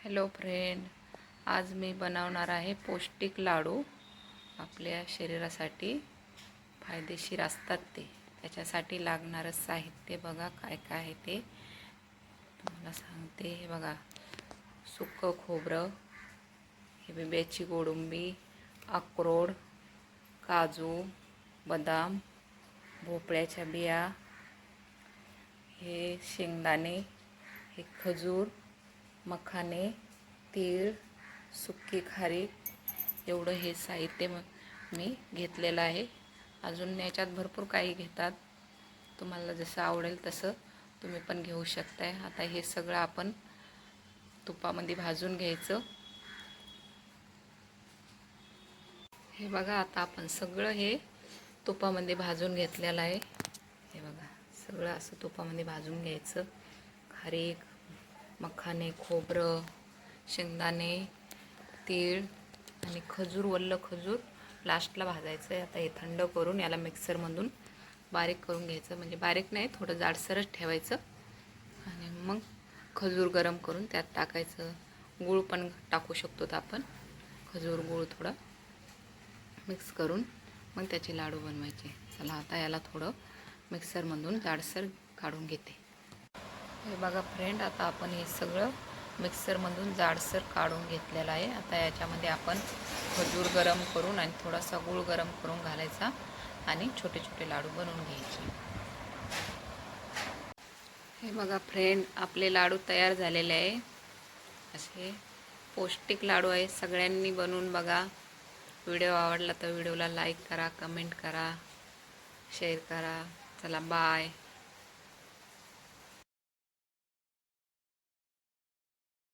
Hello friend, आज मी बनवणार आहे पौष्टिक लाडू. आपल्या शरीरासाठी फायदेशीर असतात ते. त्याच्यासाठी लागणारं साहित्य बघा काय काय आहे ते तुम्हाला सांगते. हे बघा, सुकं खोबरं, हे बिब्याची गोडुंबी, अक्रोड, काजू, बदाम, भोपळ्याच्या बिया, हे शेंगदाणे, हे खजूर, मखाने, तीळ, सुकी खारीक, एवढं हे साहित्य मी घेतलेलं आहे. अजून याच्यात भरपूर काही घेतात, तुम्हाला जसं आवडेल तसं तुम्ही पण घेऊ शकताय. आता हे सगळं आपण तुपामध्ये भाजून घ्यायचं. हे बघा, आता आपण सगळं हे तुपामध्ये भाजून घेतलेलं आहे. हे बघा, सगळं असं तुपामध्ये भाजून घ्यायचं. खारीक, मखाने, खोबरं, शेंगदाणे, तीळ आणि खजूर, वल्ल खजूर लास्टला भाजायचं आहे. आता हे थंड करून याला मिक्सरमधून बारीक करून घ्यायचं. म्हणजे बारीक नाही, थोडं जाडसरच ठेवायचं. आणि मग खजूर गरम करून त्यात टाकायचं. गूळ पण टाकू शकतो आपण. खजूर गूळ थोडं मिक्स करून मग त्याचे लाडू बनवायचे. चला, आता याला थोडं मिक्सरमधून जाडसर काढून घेते. हे बघा फ्रेंड, आता आपण हे सगळं मिक्सरमधून जाडसर काढून घेतलेलं आहे. आता याच्यामध्ये आपण खजूर गरम करून आणि थोडासा गूळ गरम करून घालायचा आणि छोटे छोटे लाडू बनवून घ्यायचे. हे बघा फ्रेंड, आपले लाडू तयार झालेले आहे. असे पौष्टिक लाडू आहे. सगळ्यांनी बनवून बघा. व्हिडिओ आवडला तर व्हिडिओला लाईक करा, कमेंट करा, शेअर करा. चला, बाय.